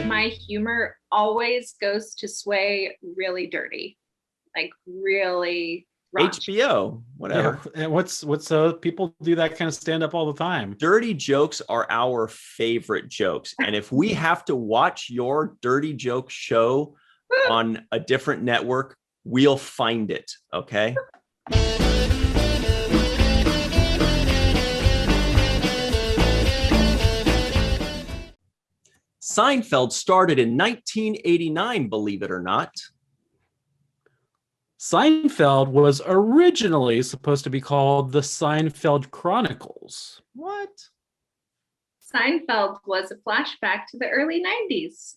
my humor always goes to sway really dirty, like really raunchy. HBO, whatever. Yeah. And what's people do that kind of stand up all the time. Dirty jokes are our favorite jokes. And if we have to watch your dirty joke show on a different network, we'll find it. Okay. Seinfeld started in 1989, believe it or not. Seinfeld was originally supposed to be called the Seinfeld Chronicles. What? Seinfeld was a flashback to the early 90s.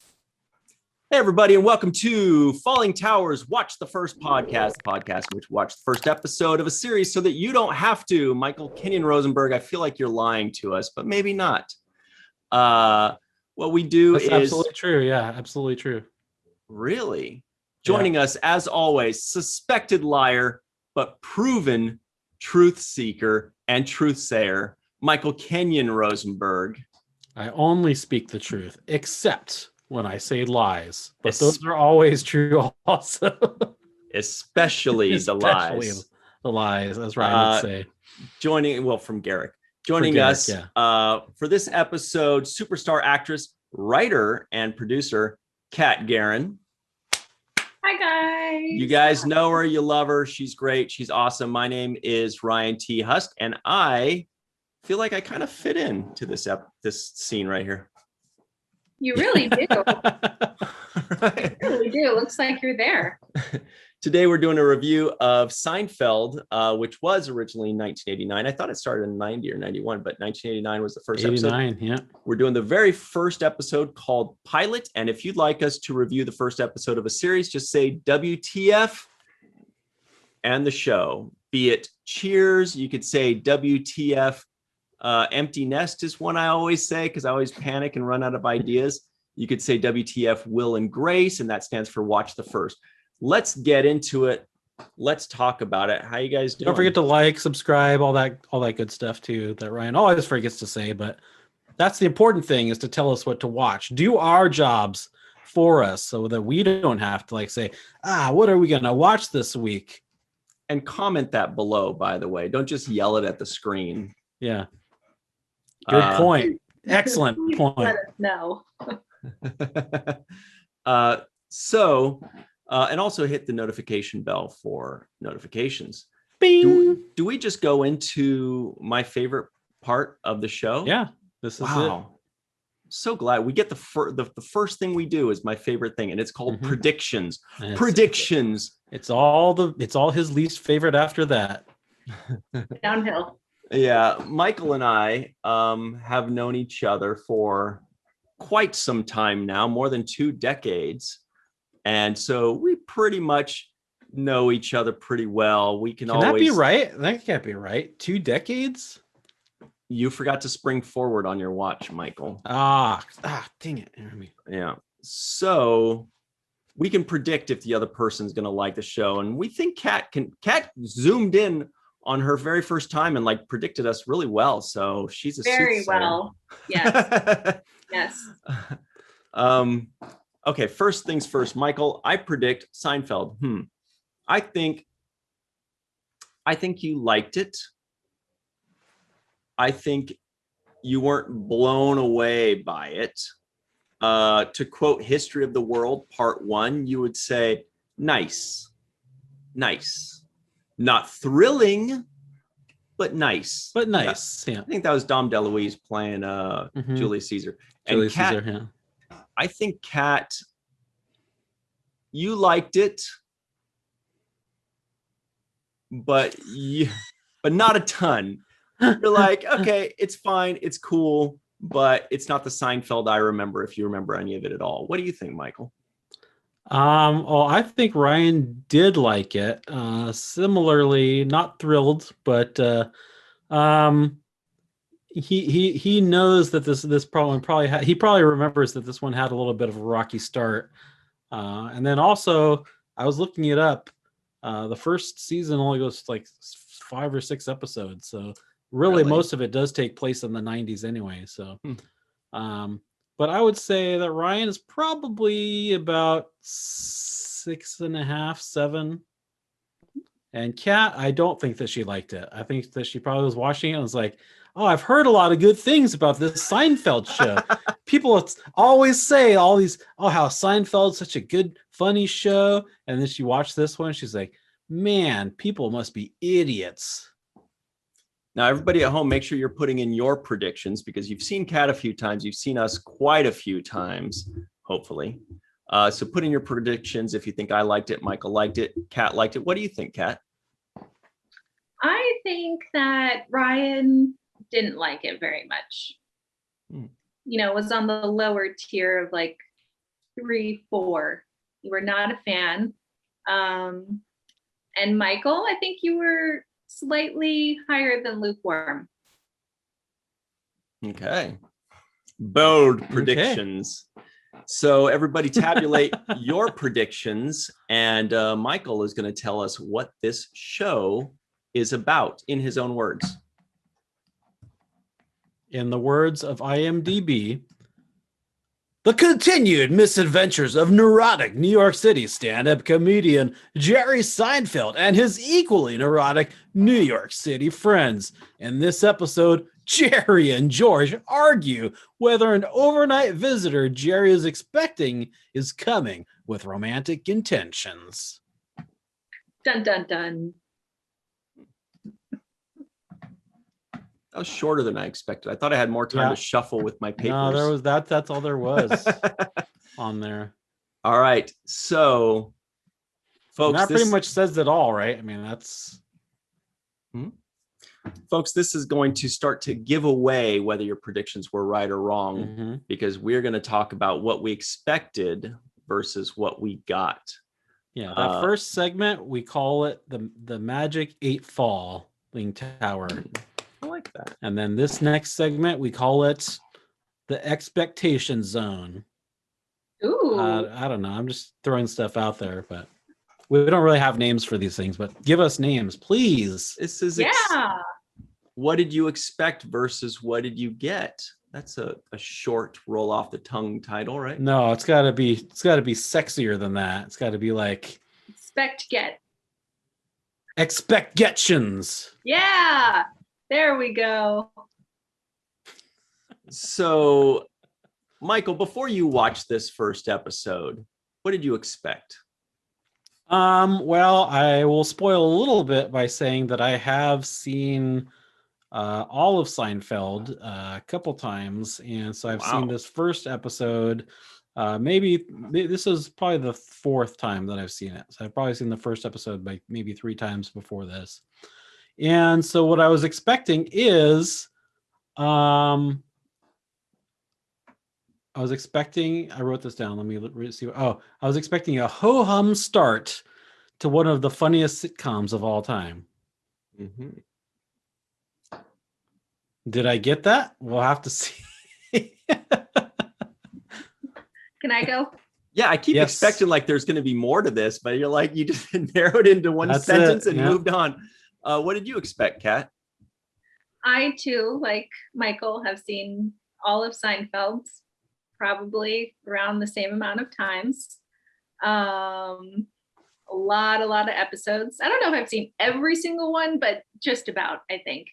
Hey, everybody, and welcome to Fallingtower's Watch the First podcast, the podcast in which we watch the first episode of a series so that you don't have to. Michael Kenyon Rosenberg, I feel like you're lying to us, but maybe not. What we do That's is absolutely true. Yeah, absolutely true. Really? Joining us, as always, suspected liar, but proven truth seeker and truth sayer, Michael Kenyon Rosenberg. I only speak the truth, except when I say lies. But those are always true also. Especially the lies. The lies, as Ryan would say. From Garrick. Joining Garrick, us yeah. For this episode, superstar actress, writer, and producer, Kat Geren. Hi, guys. You guys know her, you love her. She's great. She's awesome. My name is Ryan T. Husk, and I feel like I kind of fit in to this scene right here. You really do. Right. You really do. Looks like you're there. Today, we're doing a review of Seinfeld, which was originally 1989. I thought it started in 90 or 91, but 1989 was the first 89, episode. yeah. We're doing the very first episode called Pilot. And if you'd like us to review the first episode of a series, just say WTF and the show. Be it Cheers, you could say WTF Empty Nest is one I always say because I always panic and run out of ideas. You could say WTF Will and Grace, and that stands for Watch the First. Let's get into it. Let's talk about it. How you guys doing? Don't forget to like, subscribe, all that good stuff too that Ryan always forgets to say, but that's the important thing, is to tell us what to watch. Do our jobs for us so that we don't have to say, what are we going to watch this week? And comment that below, by the way. Don't just yell it at the screen. Yeah. Good point. Excellent point. Let us know. And also hit the notification bell for notifications. Bing. Do we just go into my favorite part of the show? Yeah, this is it. So glad we get the first thing we do is my favorite thing, and it's called predictions. Predictions. It's all his least favorite after that. Downhill. Yeah, Michael and I have known each other for quite some time now, more than 2 decades. And so we pretty much know each other pretty well. Can always... that be right? That can't be right. 2 decades? You forgot to spring forward on your watch, Michael. Dang it. Yeah. So we can predict if the other person's going to like the show. And we think Kat zoomed in on her very first time and predicted us really well. So she's a very well. Yes. Yes. Okay, first things first, Michael. I predict Seinfeld. I think you liked it. I think you weren't blown away by it. To quote History of the World, Part 1, you would say, nice. Not thrilling, but nice. Yeah. I think that was Dom DeLuise playing Julius Caesar. Julius Caesar, yeah. I think, Kat, you liked it, but not a ton. You're like, okay, it's fine, it's cool, but it's not the Seinfeld I remember, if you remember any of it at all. What do you think, Michael? I think Ryan did like it. Similarly, not thrilled, but he knows that this problem he probably remembers that this one had a little bit of a rocky start. And then also, I was looking it up. The first season only goes 5 or 6 episodes, so really most of it does take place in the 90s anyway. So but I would say that Ryan is probably about 6.5, 7. And Kat, I don't think that she liked it. I think that she probably was watching it and was like, oh, I've heard a lot of good things about this Seinfeld show. People always say all these, oh, how Seinfeld's such a good, funny show. And then she watched this one. She's like, man, people must be idiots. Now, everybody at home, make sure you're putting in your predictions because you've seen Kat a few times. You've seen us quite a few times, hopefully. So put in your predictions if you think I liked it, Michael liked it, Kat liked it. What do you think, Kat? I think that Ryan didn't like it very much. Was on the lower tier of like 3, 4. You were not a fan. And Michael, I think you were slightly higher than lukewarm. Okay. Bold predictions. Okay. So everybody tabulate your predictions, and Michael is going to tell us what this show is about in his own words. In the words of IMDb, the continued misadventures of neurotic New York City stand-up comedian Jerry Seinfeld and his equally neurotic New York City friends. In this episode, Jerry and George argue whether an overnight visitor Jerry is expecting is coming with romantic intentions. Dun, dun, dun. That was shorter than I expected. I thought I had more time to shuffle with my papers. No, that's all there was on there. All right. So, folks, and that pretty much says it all, right? I mean, that's... Folks, this is going to start to give away whether your predictions were right or wrong, because we're going to talk about what we expected versus what we got. Yeah, that first segment, we call it the Magic 8 Falling Tower. I like that. And then this next segment, we call it the Expectation Zone. Ooh. I don't know. I'm just throwing stuff out there, but we don't really have names for these things, but give us names, please. This is what did you expect versus what did you get? That's a short roll off the tongue title, right? No, it's gotta be sexier than that. It's gotta be like Expectations. Yeah, there we go. So, Michael, before you watched this first episode, what did you expect? Well, I will spoil a little bit by saying that I have seen all of Seinfeld a couple times, and so I've seen this first episode. Maybe this is probably the 4th time that I've seen it. So I've probably seen the first episode like maybe 3 times before this. And so what I was expecting is, I wrote this down. Let me see. I was expecting a ho-hum start to one of the funniest sitcoms of all time. Mm-hmm. Did I get that? We'll have to see. Can I go? Yeah, I keep expecting like there's going to be more to this, but you're like, you just narrowed into one sentence and moved on. What did you expect, Kat? I too, like Michael, have seen all of Seinfeld, probably around the same amount of times. A lot of episodes. I don't know if I've seen every single one, but just about, I think.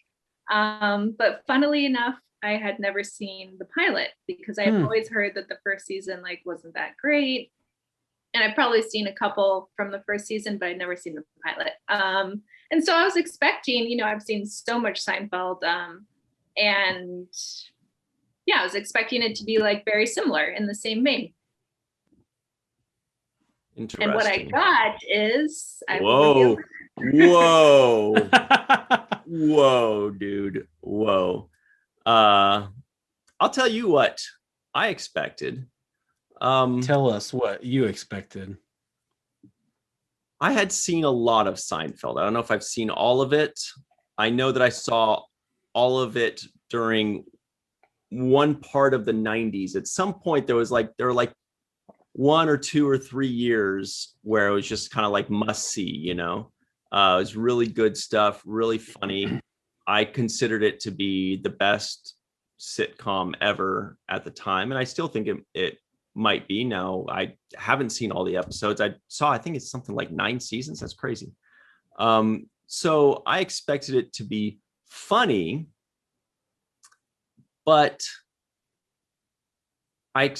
But funnily enough, I had never seen the pilot because I've always heard that the first season like wasn't that great. And I've probably seen a couple from the first season, but I'd never seen the pilot. And so I was expecting, I've seen so much Seinfeld, and I was expecting it to be like very similar in the same vein. Interesting. And what I got is whoa, dude. Whoa. I'll tell you what I expected. Tell us what you expected. I had seen a lot of Seinfeld. I don't know if I've seen all of it. I know that I saw all of it during one part of the 90s. At some point there were like 1 or 2 or 3 years where it was just kind of like must see, it was really good stuff, really funny. I considered it to be the best sitcom ever at the time, and I still think it might be. Now, I haven't seen all the episodes. I think it's something like 9 seasons. That's crazy. So I expected it to be funny, but I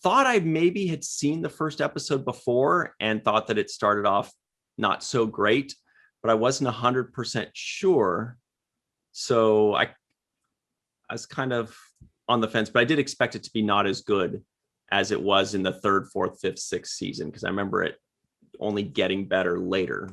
thought I maybe had seen the first episode before and thought that it started off not so great, but I wasn't 100% sure. So I was kind of on the fence, but I did expect it to be not as good as it was in the 3rd, 4th, 5th, 6th season, because I remember it only getting better later.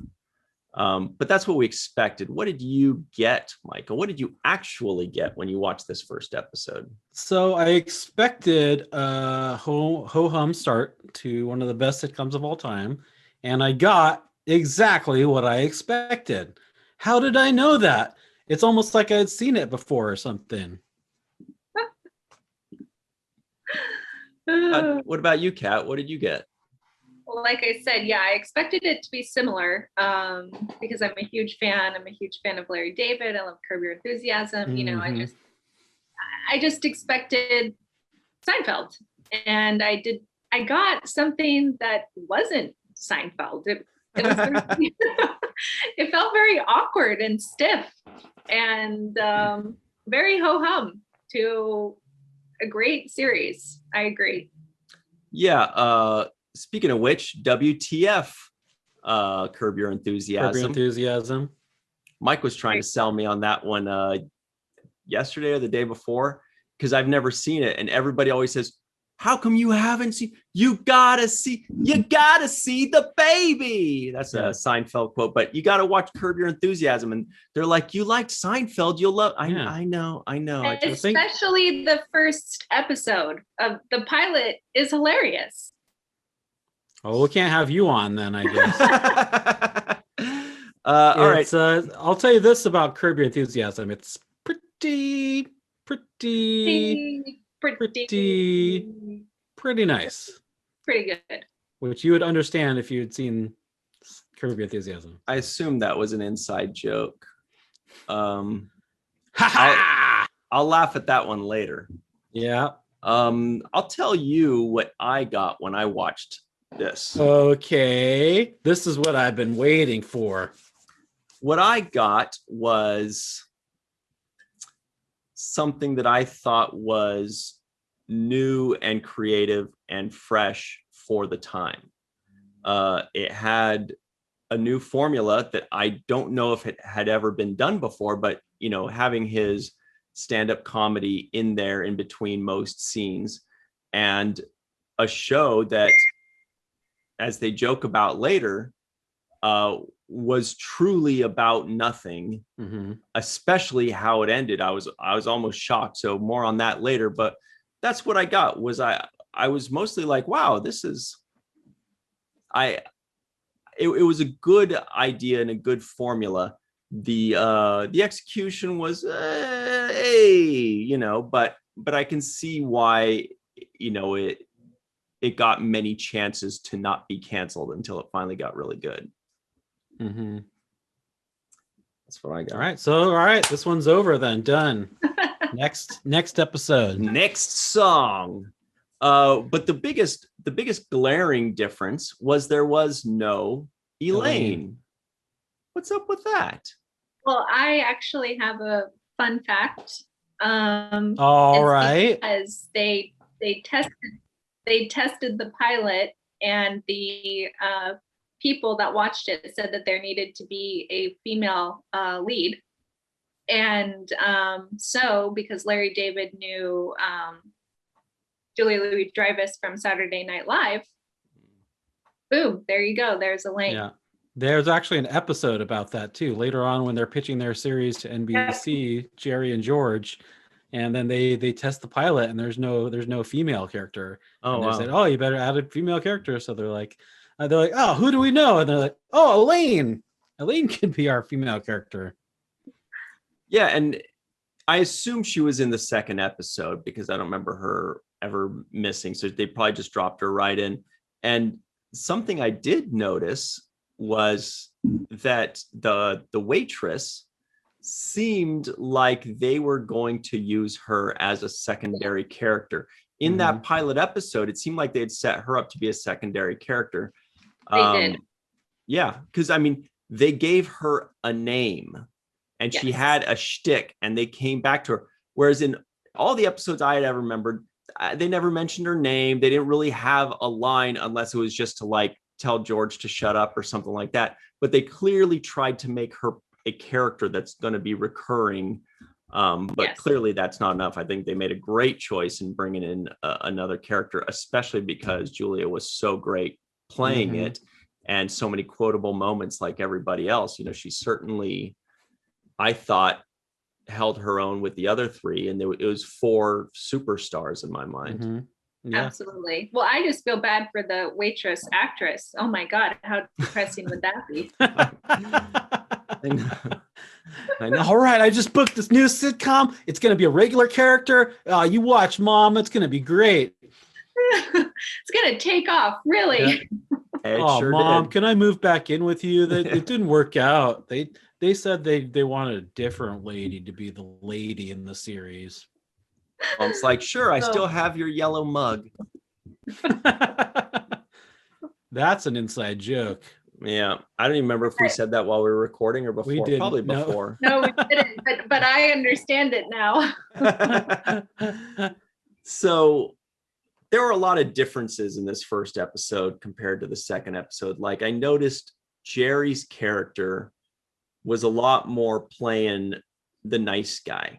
But that's what we expected. What did you get, Michael? What did you actually get when you watched this first episode? So I expected a ho-hum start to one of the best sitcoms of all time, and I got exactly what I expected. How did I know that? It's almost like I had seen it before or something. What about you, Kat? What did you get? Well, like I said, yeah, I expected it to be similar because I'm a huge fan. I'm a huge fan of Larry David. I love Curb Your Enthusiasm. You know, I just expected Seinfeld, and I got something that wasn't Seinfeld. It was it felt very awkward and stiff and very ho-hum to a great series. I agree. Yeah. Speaking of which, WTF, Curb Your Enthusiasm. Curb Your Enthusiasm. Mike was trying to sell me on that one yesterday or the day before, because I've never seen it, and everybody always says, "How come you haven't seen? You gotta see the baby." That's a Seinfeld quote, but you gotta watch Curb Your Enthusiasm, and they're like, "You liked Seinfeld, you'll love." I know. Especially the first episode of the pilot is hilarious. Oh, we can't have you on then, I guess. All right. I'll tell you this about Curb Your Enthusiasm. It's pretty nice. Pretty good. Which you would understand if you had seen Curb Your Enthusiasm. I assume that was an inside joke. I'll laugh at that one later. Yeah. I'll tell you what I got when I watched this. Okay. This is what I've been waiting for. What I got was something that I thought was new and creative and fresh for the time. It had a new formula that I don't know if it had ever been done before, but you know, having his stand-up comedy in there in between most scenes, and a show that, as they joke about later, was truly about nothing, especially how it ended. I was almost shocked. So more on that later, but that's what I got. Was I was mostly like, wow, this is, it was a good idea and a good formula. The execution was but I can see why, you know, it got many chances to not be canceled until it finally got really good. That's what I got. All right, this one's over then. Done. next episode. Next song. But the biggest glaring difference was there was no Elaine. What's up with that? Well, I actually have a fun fact. All right. Because they tested the pilot, and the people that watched it said that there needed to be a female lead. And so because Larry David knew Julia Louis-Dreyfus from Saturday Night Live, boom, there you go. There's Elaine. Yeah. There's actually an episode about that too. Later on, when they're pitching their series to NBC, Jerry and George, and then they test the pilot, and there's no female character. And they said, "Oh, you better add a female character." So they're like, "Oh, who do we know?" And they're like, "Oh, Elaine. Elaine can be our female character." Yeah, and I assume she was in the second episode because I don't remember her ever missing. So they probably just dropped her right in. And something I did notice was that the waitress seemed like they were going to use her as a secondary character. In that pilot episode, it seemed like they had set her up to be a secondary character. They did. Yeah, because I mean, they gave her a name and she had a shtick and they came back to her. Whereas in all the episodes I had ever remembered, they never mentioned her name. They didn't really have a line unless it was just to like tell George to shut up or something like that. But they clearly tried to make her a character that's going to be recurring. But clearly that's not enough. I think they made a great choice in bringing in another character, especially because Julia was so great playing it and so many quotable moments like everybody else. You know, she certainly, I thought, held her own with the other three, and it was 4 superstars in my mind. Yeah. Absolutely. Well, I just feel bad for the waitress actress. Oh my God, how depressing would that be? I know. All right, I just booked this new sitcom. It's going to be a regular character. You watch, Mom. It's going to be great. It's going to take off, really. Yeah. Sure Mom, did. can I move back in with you? It didn't work out. They said they wanted a different lady to be the lady in the series. It's like, sure, I still have your yellow mug. That's an inside joke. Yeah, I don't even remember if we said that while we were recording or before. We didn't, Probably no. before. No, we didn't, but I understand it now. So there were a lot of differences in this first episode compared to the second episode. Like, I noticed Jerry's character was a lot more playing the nice guy.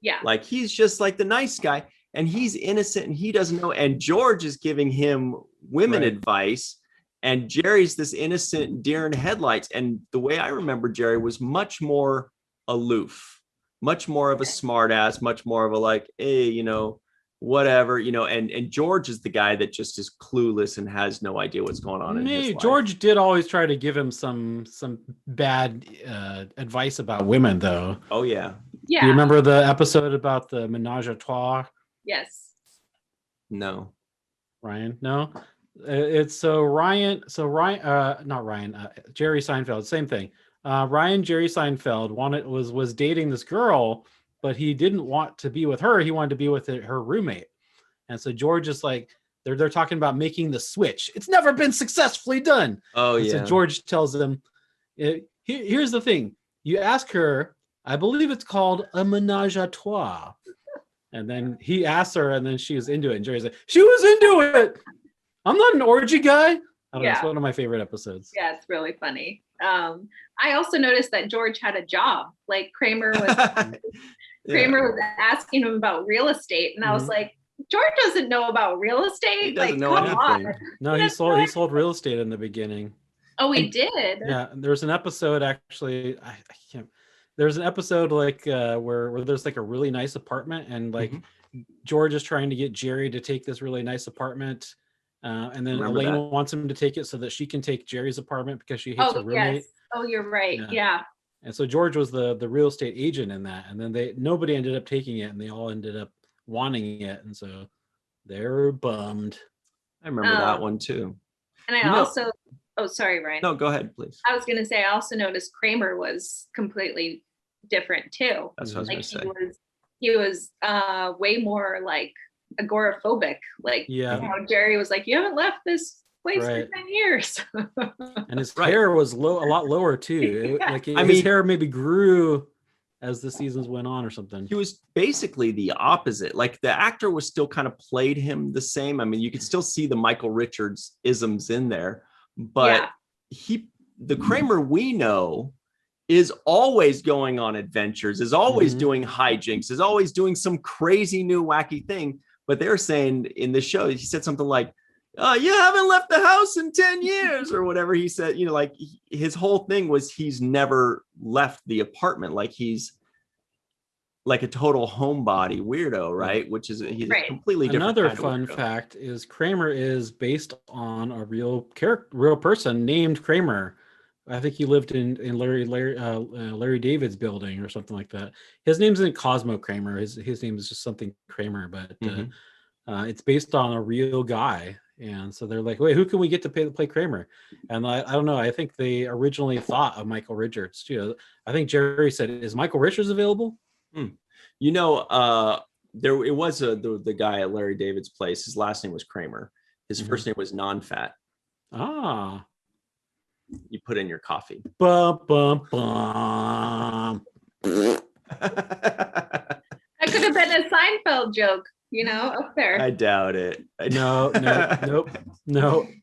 Yeah. Like, he's just like the nice guy and he's innocent and he doesn't know. And George is giving him women advice. And Jerry's this innocent deer in headlights. And the way I remember Jerry was much more aloof, much more of a smart ass, much more of a like, hey, you know, whatever, you know, and George is the guy that just is clueless and has no idea what's going on in his life. George did always try to give him some bad advice about women, though. Oh, yeah. Yeah. Do you remember the episode about the menage a trois? Yes. No. Ryan? No? Jerry Seinfeld, same thing. Jerry Seinfeld was dating this girl, but he didn't want to be with her. He wanted to be with her roommate. And so George is like, they're talking about making the switch. It's never been successfully done. Oh, and yeah. So George tells them, here's the thing. You ask her, I believe it's called a menage a trois. And then he asks her, and then she was into it. And Jerry's like, she was into it. I'm not an orgy guy. I don't know, it's one of my favorite episodes. Yeah, it's really funny. I also noticed that George had a job. Like Kramer was asking him about real estate, and I was like, George doesn't know about real estate. He doesn't like, know come anything. on. No, he sold real estate in the beginning. Oh, he did. Yeah, there was an episode actually. I can't. There's an episode like where there's like a really nice apartment, and like George is trying to get Jerry to take this really nice apartment. And then Elaine wants him to take it so that she can take Jerry's apartment because she hates her roommate. Yes. Oh, you're right. Yeah. And so George was the real estate agent in that. And then nobody ended up taking it, and they all ended up wanting it. And so they're bummed. I remember that one too. And I also, sorry, Ryan. No, go ahead, please. I was going to say, I also noticed Kramer was completely different too. That's what I was going to say. He was way more like agoraphobic. Like, how Jerry was like, you haven't left this place for 10 years. And his hair was a lot lower too. His hair maybe grew as the seasons went on or something. He was basically the opposite. Like, the actor was still kind of played him the same. I mean, you could still see the Michael Richards isms in there, but the Kramer we know is always going on adventures, is always doing hijinks, is always doing some crazy new wacky thing. But they're saying in the show, he said something like, you haven't left the house in 10 years or whatever he said. You know, like his whole thing was he's never left the apartment. Like, he's like a total homebody weirdo, right? Which is he's a completely different. Another fun fact is Kramer is based on a real person named Kramer. I think he lived in Larry David's building or something like that. His name isn't Cosmo Kramer. His name is just something Kramer, but it's based on a real guy. And so they're like, wait, who can we get to play Kramer? And I don't know. I think they originally thought of Michael Richards too. I think Jerry said, is Michael Richards available? You know, there it was the guy at Larry David's place. His last name was Kramer. His first name was Non-Fat. Ah. You put in your coffee. Bum, bum, bum. That could have been a Seinfeld joke, up there. I doubt it. No,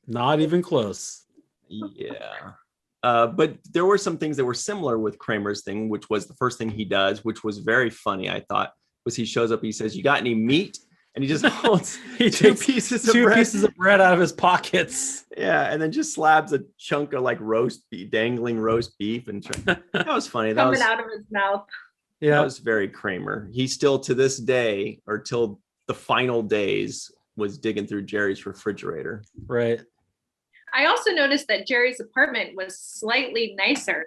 not even close. Yeah. But there were some things that were similar with Kramer's thing, which was the first thing he does, which was very funny, I thought, was he shows up, he says, "You got any meat?" And he just holds two pieces of bread out of his pockets. Yeah, and then just slabs a chunk of like dangling roast beef. And that was funny. That Coming out of his mouth. Yeah, that was very Kramer. He still, to this day, or till the final days, was digging through Jerry's refrigerator. Right. I also noticed that Jerry's apartment was slightly nicer.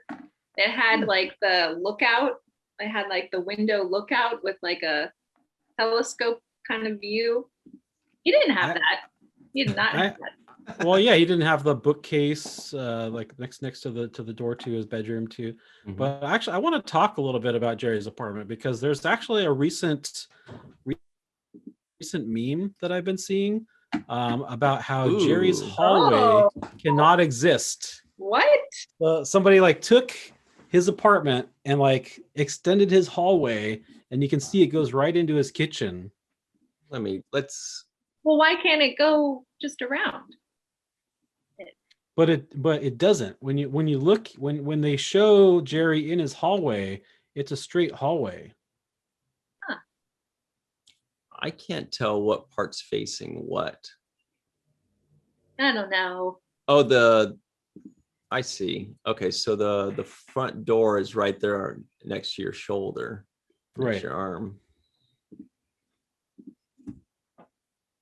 It had like the lookout. It had like the window lookout with like a telescope kind of view. He didn't have that. He did not have that. Well, yeah, he didn't have the bookcase like next to the door to his bedroom too. Mm-hmm. But actually, I want to talk a little bit about Jerry's apartment because there's actually a recent meme that I've been seeing about how Jerry's hallway cannot exist. What? Somebody like took his apartment and like extended his hallway, and you can see it goes right into his kitchen. Well, why can't it go just around? But it doesn't. When you look when they show Jerry in his hallway, it's a straight hallway. Huh. I can't tell what part's facing what. I don't know. Oh, I see. Okay, so the front door is right there next to your shoulder, next to your arm.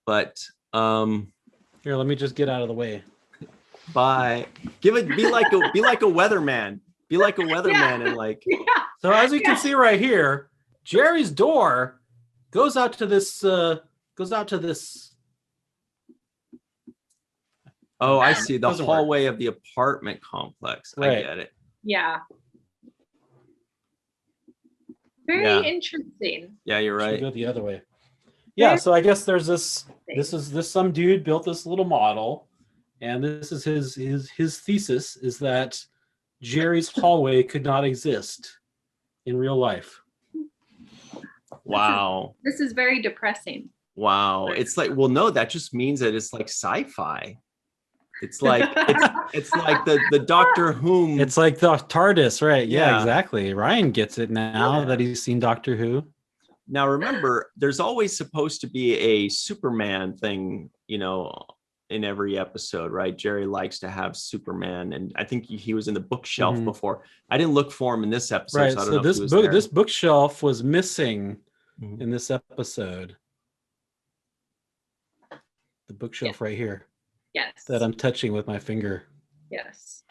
But here, let me just get out of the way. Bye. Be like a weatherman. Be like a weatherman and like. Yeah. So as you can see right here, Jerry's door goes out to this. Oh, I see. The hallway of the apartment complex. Right. I get it. Yeah. Very interesting. Yeah, you're right. Go the other way. Yeah, so I guess there's this some dude built this little model, and this is his thesis is that Jerry's hallway could not exist in real life. Wow. This is very depressing. Wow. It's like, well, no, that just means that it's like sci-fi. It's like it's like the Doctor Who. It's like the TARDIS, right? Yeah, exactly. Ryan gets it now that he's seen Doctor Who. Now, remember, there's always supposed to be a Superman thing, in every episode, right? Jerry likes to have Superman, and I think he was in the bookshelf before. I didn't look for him in this episode, right? So I don't know if he was there. This bookshelf was missing in this episode. The bookshelf right here. Yes. That I'm touching with my finger. Yes.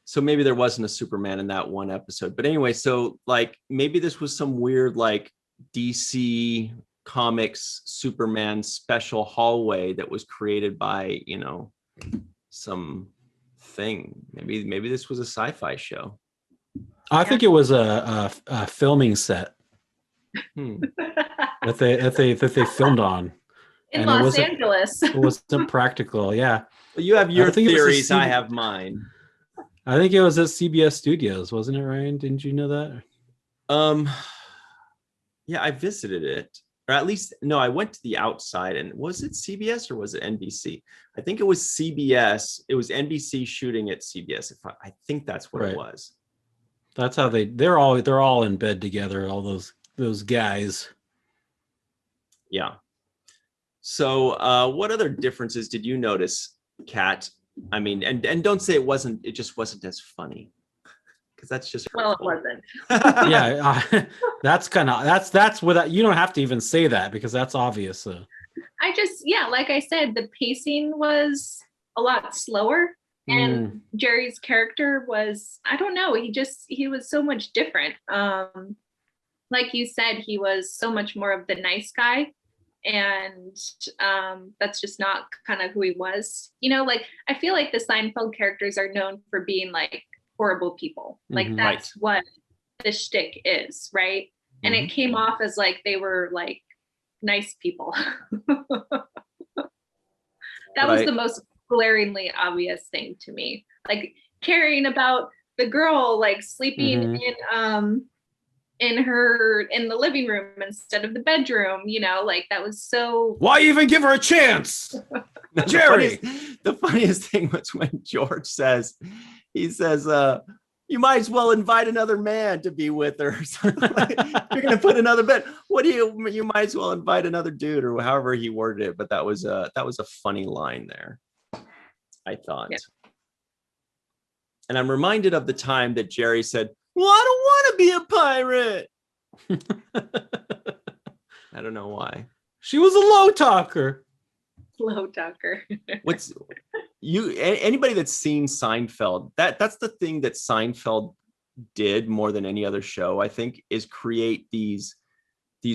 So maybe there wasn't a Superman in that one episode. But anyway, so like maybe this was some weird like DC Comics Superman special hallway that was created by, some thing. Maybe this was a sci-fi show. I think it was a filming set that they filmed on. In Los Angeles. It wasn't practical, yeah. Well, you have your theories, I have mine. I think it was at CBS Studios, wasn't it, Ryan? Didn't you know that? Yeah, I visited it. Or at least, no, I went to the outside. And was it CBS or was it NBC? I think it was CBS. It was NBC shooting at CBS. I think that's what it was. That's how they're all in bed together, all those guys. Yeah. So what other differences did you notice, Kat? I mean, and don't say it just wasn't as funny, because that's just hurtful. Well, it wasn't. Yeah, that's without, you don't have to even say that because that's obvious. Like I said, the pacing was a lot slower, and Jerry's character was, I don't know, he was so much different. Like you said, he was so much more of the nice guy, And that's just not kind of who he was. You know, like I feel like the Seinfeld characters are known for being like horrible people. Like Mhm. that's what the shtick is, right? And it came off as like they were like nice people. That was the most glaringly obvious thing to me. Like caring about the girl like sleeping in the living room instead of the bedroom, you know, like that was so. Why even give her a chance? Jerry. The funniest thing was when George says, he says, you might as well invite another man to be with her. You're gonna put another bed. What do you might as well invite another dude, or however he worded it. But that was a funny line there, I thought. Yeah. And I'm reminded of the time that Jerry said, well, I don't want to be a pirate. I don't know why. She was a low talker. Low talker. Anybody that's seen Seinfeld, that's the thing that Seinfeld did more than any other show, I think, is create these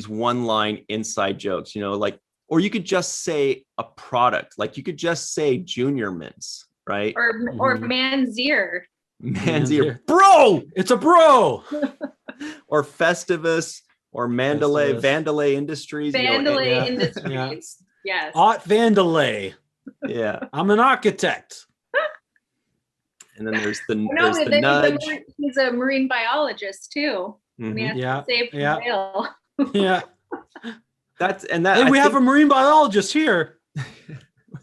one-line inside jokes, you know, like, or you could just say a product, like you could just say Junior Mints, right? Or Man's Ear. Man's Ear. Bro! It's a bro! Or Festivus, or Vandalay Industries. Vandalay Industries. Yes. Art Vandalay. Yeah. I'm an architect. And then there's the nudge. He's a marine biologist too. Mm-hmm. Save the whale. Yeah. Hey, we have a marine biologist here.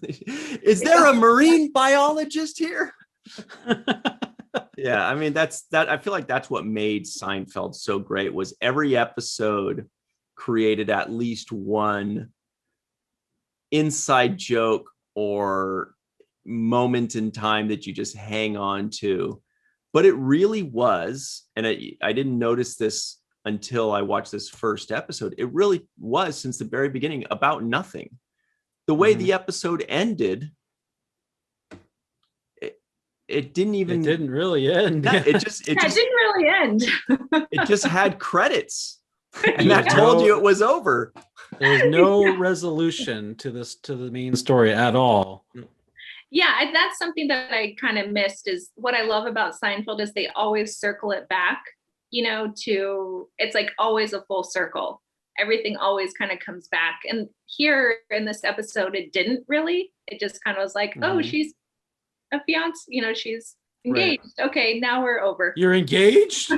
Is there a marine biologist here? Yeah, I mean that. I feel like that's what made Seinfeld so great, was every episode created at least one inside joke or moment in time that you just hang on to. But it really was, and I didn't notice this until I watched this first episode, it really was, since the very beginning, about nothing. The way the episode ended, it didn't really end. It didn't really end. It just had credits, and that told you it was over. There was no resolution to the main story at all. Yeah, that's something that I kind of missed. Is what I love about Seinfeld is they always circle it back, you know, to, it's like always a full circle. Everything always kind of comes back. And here in this episode, it didn't really. It just kind of was like, oh, she's a fiance, you know, she's engaged. Right. Okay, now we're over. You're engaged?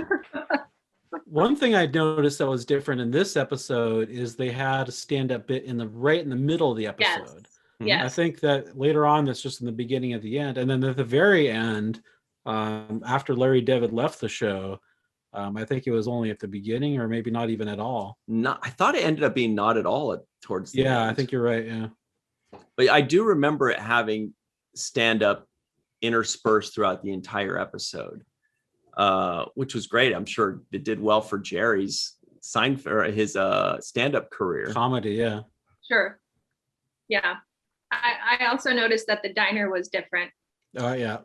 One thing I noticed that was different in this episode is they had a stand-up bit right in the middle of the episode. Yes. I think that later on, that's just in the beginning at the end. And then at the very end, after Larry David left the show, I think it was only at the beginning, or maybe not even at all. I thought it ended up being not at all towards the end. I think you're right, yeah. But I do remember it having stand-up interspersed throughout the entire episode, which was great. I'm sure it did well for Jerry's his stand-up career. Comedy, yeah. Sure. Yeah. I also noticed that the diner was different. Oh, yeah.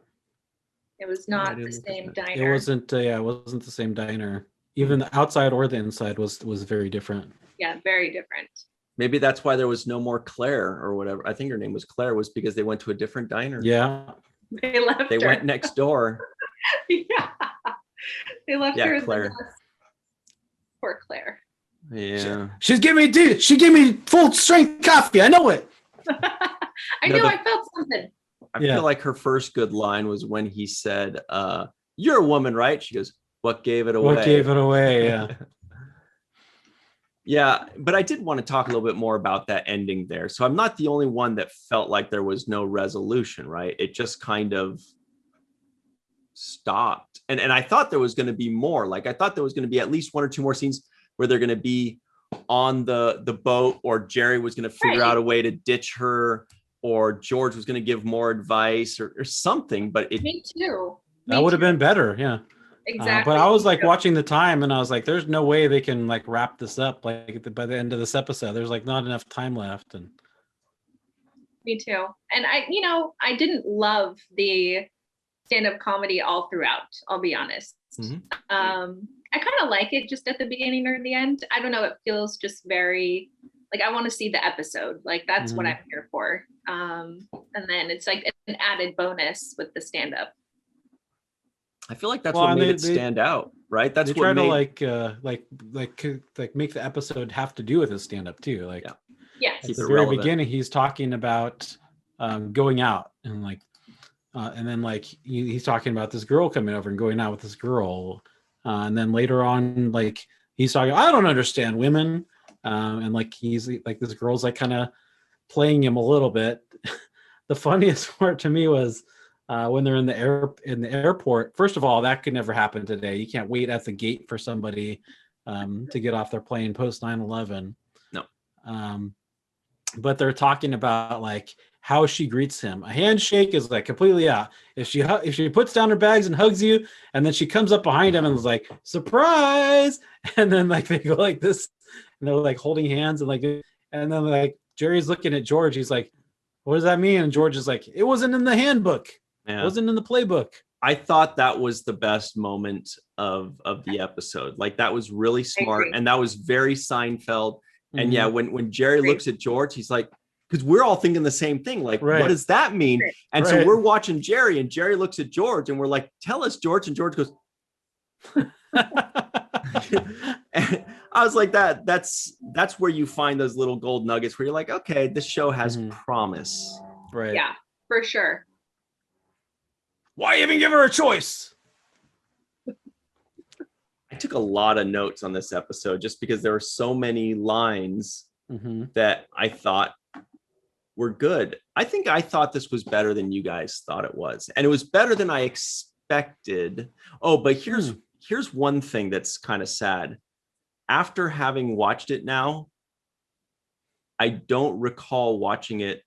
It was not the same diner. It wasn't. It wasn't the same diner. Even the outside or the inside was very different. Yeah, very different. Maybe that's why there was no more Claire or whatever. I think her name was Claire, was because they went to a different diner. Yeah. They left. They went next door. Yeah. They left her. Claire. Poor Claire. Yeah. She gave me full strength coffee. I know it. I felt something. I feel like her first good line was when he said, you're a woman, right? She goes, what gave it away? What gave it away? Yeah. Yeah, but I did want to talk a little bit more about that ending there. So I'm not the only one that felt like there was no resolution, right? It just kind of stopped. And I thought there was going to be more. Like, I thought there was going to be at least one or two more scenes where they're going to be on the boat, or Jerry was going to figure out a way to ditch her, or George was going to give more advice or something. But Me too. That would have been better. Yeah. Exactly. But I was like watching the time, and I was like, there's no way they can like wrap this up like by the end of this episode. There's like not enough time left. And me too. And I didn't love the stand-up comedy all throughout, I'll be honest. I kind of like it just at the beginning or the end. I don't know, it feels just very like I want to see the episode. Like that's what Mhm. I'm here for. And then it's like an added bonus with the stand-up. I feel like that's Well, what and made they- it stand out, right? That's They what try to made like make the episode have to do with his stand-up too. Like Yeah. Yes. at Keep the it very relevant. beginning, he's talking about going out and like, and then like he's talking about this girl coming over and going out with this girl, and then later on, like he's talking, I don't understand women, and like he's like this girl's like kind of playing him a little bit. The funniest part to me was when they're in the airport. First of all, that could never happen today. You can't wait at the gate for somebody to get off their plane post 9/11. No. But they're talking about like how she greets him. A handshake is like completely out. If she puts down her bags and hugs you, and then she comes up behind him and is like surprise, and then like they go like this, and they're like holding hands and like, and then like Jerry's looking at George. He's like, what does that mean? And George is like, it wasn't in the handbook. Yeah. It wasn't in the playbook. I thought that was the best moment of the episode. Like that was really smart, agree. and that was very Seinfeld. And yeah, when Jerry Agree. looks at George, he's like, because we're all thinking the same thing. Like, Right. what does that mean? And so Right. we're watching Jerry, and Jerry looks at George, and we're like, tell us, George. And George goes, and I was like, that's where you find those little gold nuggets where you're like, okay, this show has Mhm. promise. Right. Yeah, for sure. Why even give her a choice? I took a lot of notes on this episode just because there were so many lines Mm-hmm. that I thought were good. I think I thought this was better than you guys thought it was. And it was better than I expected. Oh, but here's one thing that's kind of sad. After having watched it now, I don't recall watching it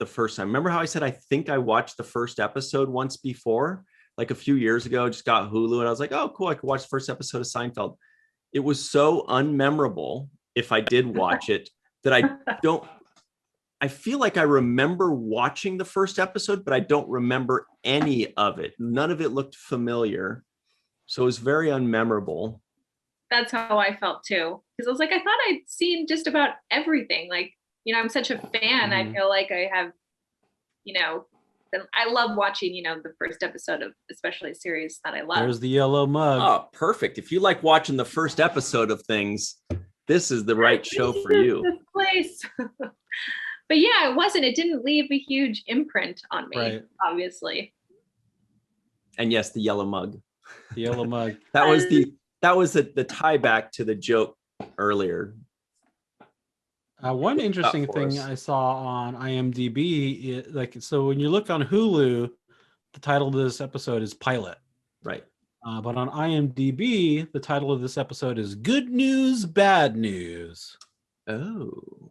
the first time. Remember how I said I think I watched the first episode once before, like a few years ago, just got Hulu, and I was like, oh, cool, I could watch the first episode of Seinfeld. It was so unmemorable if I did watch it that I feel like I remember watching the first episode, but I don't remember any of it. None of it looked familiar. So it was very unmemorable. That's how I felt too. Because I was like, I thought I'd seen just about everything. Like, you know, I'm such a fan. I Mhm. feel like I have, you know, I love watching, you know, the first episode of especially a series that I love. There's the yellow mug. Oh, perfect. If you like watching the first episode of things, this is the right show for you. This place. But yeah, it didn't leave a huge imprint on me, Right. obviously. And yes, the yellow mug. The yellow mug. That was the tie back to the joke earlier. One interesting for thing us. I saw on IMDb, so when you look on Hulu, the title of this episode is Pilot. Right. But on IMDb, the title of this episode is Good News, Bad News. Oh,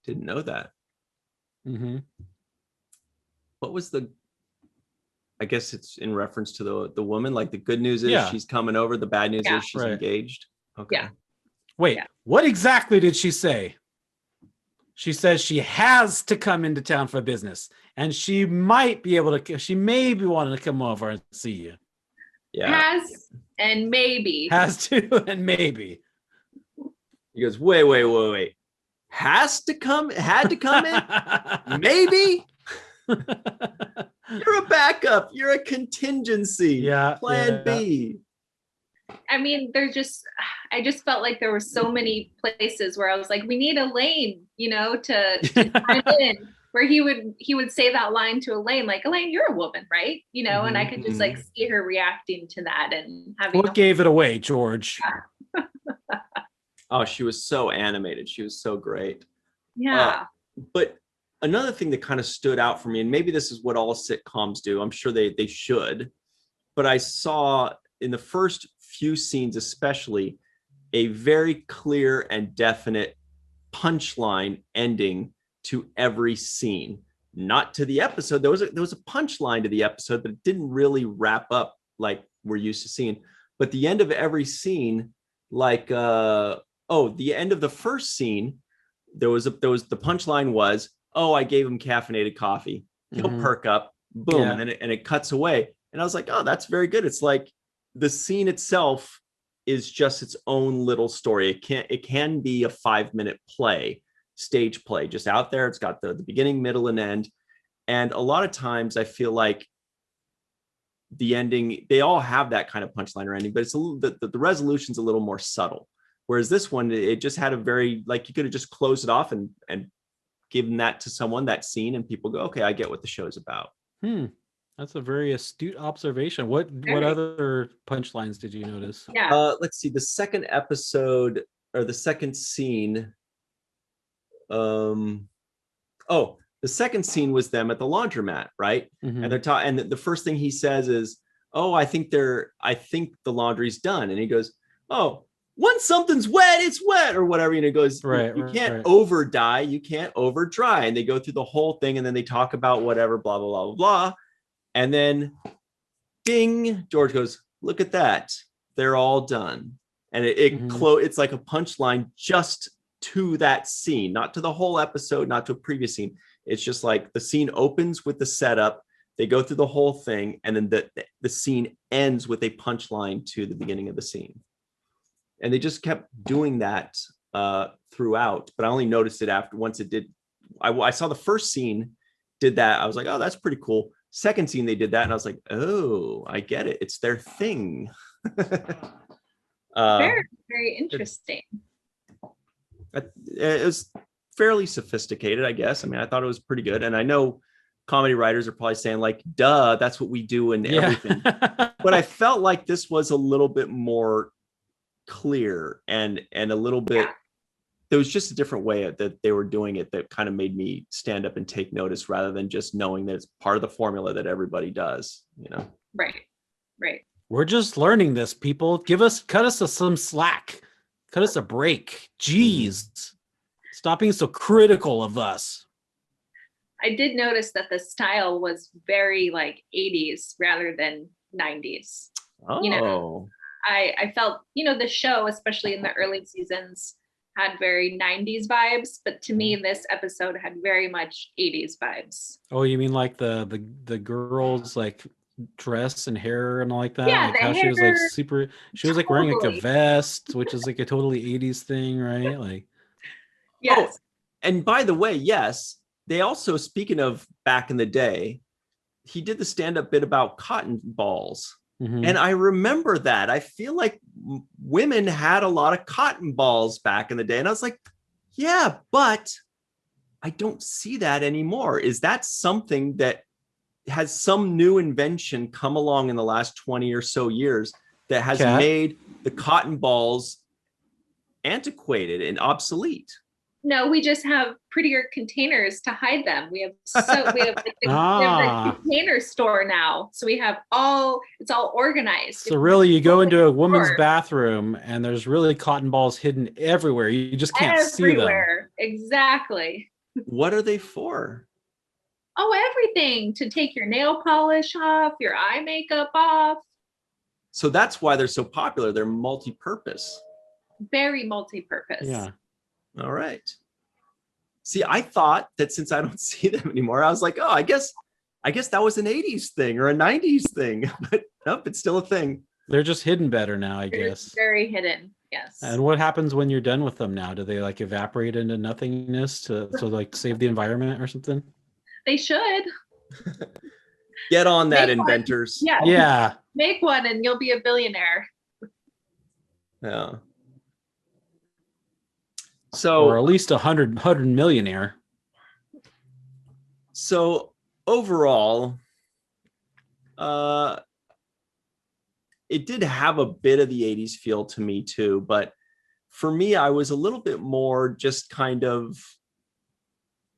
didn't know that. Mm-hmm. What was I guess it's in reference to the woman. Like the good news is Yeah. she's coming over. The bad news Yeah. is she's Right. engaged. Okay. Yeah. Wait, Yeah. what exactly did she say? She says she has to come into town for business, and she might be able to. She may be wanting to come over and see you. Yeah. Has and maybe. Has to and maybe. He goes, wait. Had to come in? Maybe? You're a backup. You're a contingency. Yeah, Plan yeah. B. I mean, I just felt like there were so many places where I was like, we need Elaine, you know, to chime in, where he would say that line to Elaine, like, Elaine, you're a woman, right? You know, and I could just like see her reacting to that and having. What gave it away, George? Oh, she was so animated. She was so great. Yeah. But another thing that kind of stood out for me, and maybe this is what all sitcoms do, I'm sure they should, but I saw in the first few scenes especially a very clear and definite punchline ending to every scene. Not to the episode. There was a punchline to the episode, but it didn't really wrap up like we're used to seeing. But the end of every scene, like the end of the first scene, there was the punchline was, oh, I gave him caffeinated coffee. He'll Mhm. perk up, boom, Yeah. and then it cuts away. And I was like, oh, that's very good. It's like the scene itself is just its own little story. It can be a 5-minute play, stage play, just out there. It's got the beginning, middle, and end. And a lot of times I feel like the ending, they all have that kind of punchline or ending, but it's a little, the resolution's a little more subtle. Whereas this one, it just had a very, like, you could have just closed it off and given that to someone, that scene, and people go, okay, I get what the show's about. That's a very astute observation. What other punchlines did you notice? Yeah. Let's see, the second episode or the second scene. The second scene was them at the laundromat, right? Mm-hmm. And they're talking, and the first thing he says is, "Oh, I think the laundry's done." And he goes, "Oh, once something's wet, it's wet," or whatever. And he goes, right, you can't over dye, you can't over dry. And they go through the whole thing, and then they talk about whatever, blah, blah, blah, blah, blah. And then ding, George goes, "Look at that. They're all done." And it's like a punchline just to that scene, not to the whole episode, not to a previous scene. It's just like the scene opens with the setup, they go through the whole thing, and then the scene ends with a punchline to the beginning of the scene. And they just kept doing that throughout, but I only noticed it after once it did. I saw the first scene did that. I was like, oh, that's pretty cool. Second scene, they did that, and I was like, oh, I get it. It's their thing. Very, very interesting. It was fairly sophisticated, I guess. I mean, I thought it was pretty good. And I know comedy writers are probably saying like, duh, that's what we do in everything. But I felt like this was a little bit more clear and a little bit, there was just a different way that they were doing it that kind of made me stand up and take notice rather than just knowing that it's part of the formula that everybody does, you know? Right. We're just learning this, people. Cut us some slack. Cut us a break. Jeez. Stop being so critical of us. I did notice that the style was very like 80s rather than 90s. Oh. You know, I felt, the show, especially in the early seasons, had very 90s vibes, but to me, this episode had very much 80s vibes. Oh, you mean like the girls like dress and hair and all like that? Yeah, like the how hair, she was like super, she was like wearing like a vest, which is like a totally 80s thing, right? Like, yes. Oh, and by the way, yes, they also, speaking of back in the day, he did the stand-up bit about cotton balls. Mm-hmm. And I remember that. I feel like women had a lot of cotton balls back in the day. And I was like, yeah, but I don't see that anymore. Is that something that has some new invention come along in the last 20 or so years that has made the cotton balls antiquated and obsolete? No, we just have prettier containers to hide them. We have the container store now. So we have it's all organized. So really you go into a woman's bathroom and there's really cotton balls hidden everywhere. You just can't see them. Exactly. What are they for? Oh, everything. To take your nail polish off, your eye makeup off. So that's why they're so popular. They're multi-purpose. Very multi-purpose. Yeah. All right. See, I thought that since I don't see them anymore, I was like, oh, I guess that was an 80s thing or a 90s thing, but nope, it's still a thing. They're just hidden better now, I guess. Very hidden. Yes. And what happens when you're done with them now? Do they like evaporate into nothingness to like save the environment or something? They should. Get on that, inventors. Yeah. Make one and you'll be a billionaire. Yeah. So, or at least 100 millionaire. So overall, it did have a bit of the 80s feel to me too, but for me, I was a little bit more just kind of,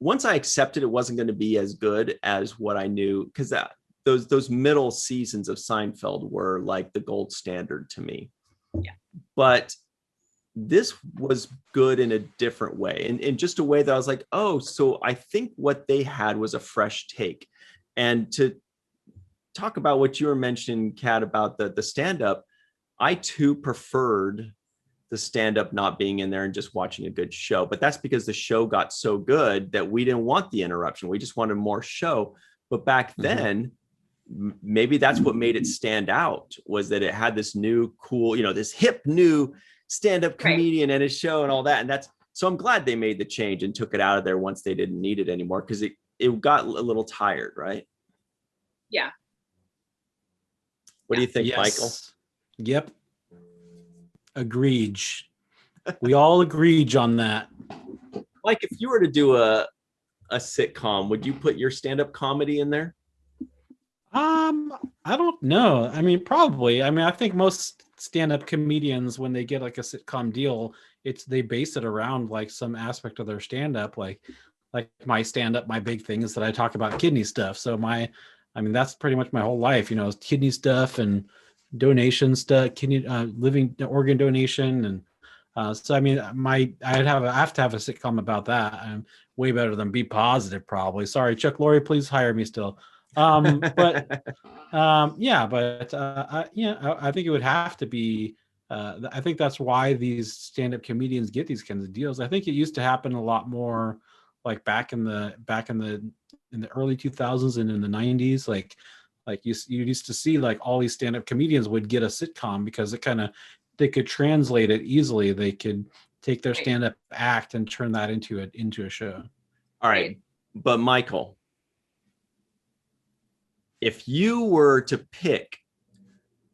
once I accepted it wasn't going to be as good as what I knew, because those middle seasons of Seinfeld were like the gold standard to me. Yeah. But this was good in a different way, in just a way that I was like, oh, so I think what they had was a fresh take. And to talk about what you were mentioning, Kat, about the stand-up, I too preferred the stand-up not being in there and just watching a good show. But that's because the show got so good that we didn't want the interruption. We just wanted more show. But back then, maybe that's what made it stand out, was that it had this new cool, this hip new stand-up comedian and his show and all that. And so I'm glad they made the change and took it out of there once they didn't need it anymore, because it got a little tired, right? Yeah. What do you think, Michael? Yep. Agreed. We all agreed on that. Mike, if you were to do a sitcom, would you put your stand-up comedy in there? I don't know. I mean, probably. I mean, I think most stand-up comedians, when they get like a sitcom deal, they base it around like some aspect of their stand-up. Like my stand-up, my big thing is that I talk about kidney stuff. So that's pretty much my whole life, kidney stuff and donation stuff, kidney living organ donation, and so I mean, I have to have a sitcom about that. I'm way better than Be Positive, probably. Sorry, Chuck Lorre, please hire me still. But I think it would have to be. I think that's why these stand-up comedians get these kinds of deals. I think it used to happen a lot more, like back in the early 2000s and in the 90s. Like you used to see like all these stand-up comedians would get a sitcom because they could translate it easily. They could take their stand-up act and turn that into a show. All right, but Michael, if you were to pick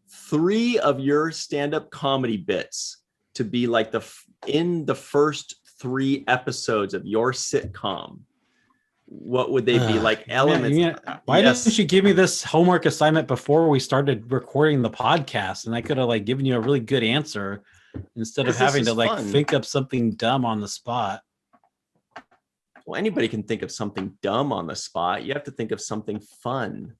3 of your stand-up comedy bits to be like in the first 3 episodes of your sitcom, what would they be? Like elements? Why didn't you give me this homework assignment before we started recording the podcast? And I could have like given you a really good answer instead of having to like think up something dumb on the spot. Well, anybody can think of something dumb on the spot. You have to think of something fun.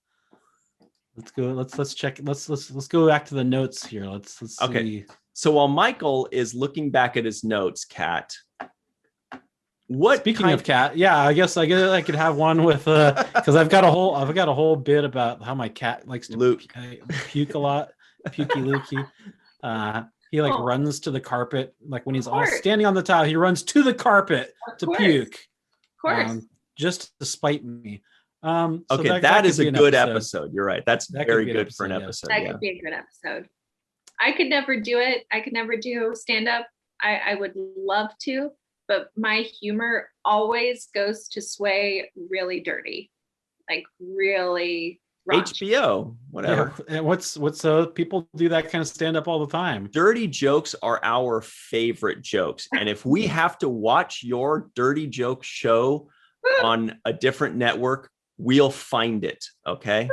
Let's go. Let's check. Let's go back to the notes here. Let's okay. See. So while Michael is looking back at his notes, Kat, Speaking of Kat, yeah, I guess I could have one with because I've got a whole bit about how my cat likes to puke a lot, pukey lukey. He runs to the carpet, like when he's all standing on the tile, he runs to the carpet to puke. Of course. Just to spite me. So that is a good episode. You're right. That's very good for an episode. That could be a good episode. I could never do it. I could never do stand-up. I would love to, but my humor always goes to Sway really dirty, like really raunchy. HBO, whatever. Yeah. And what's people do that kind of stand-up all the time. Dirty jokes are our favorite jokes, and if we have to watch your dirty joke show on a different network, we'll find it. Okay.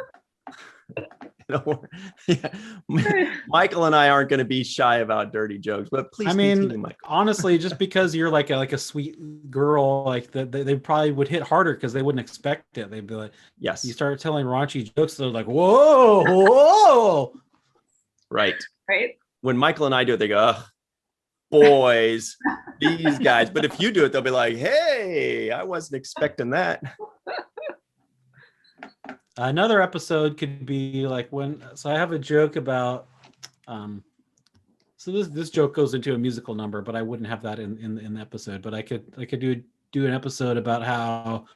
Michael and I aren't going to be shy about dirty jokes, but please. I mean, continue, Michael. Honestly, just because you're like a sweet girl, like they probably would hit harder because they wouldn't expect it. They'd be like, yes. You start telling raunchy jokes, they're like, whoa. Right. Right. When Michael and I do it, they go, ugh, boys, these guys. But if you do it, they'll be like, hey, I wasn't expecting that. Another episode could be like so I have a joke about so this joke goes into a musical number, but I wouldn't have that in the episode. But I could do an episode about how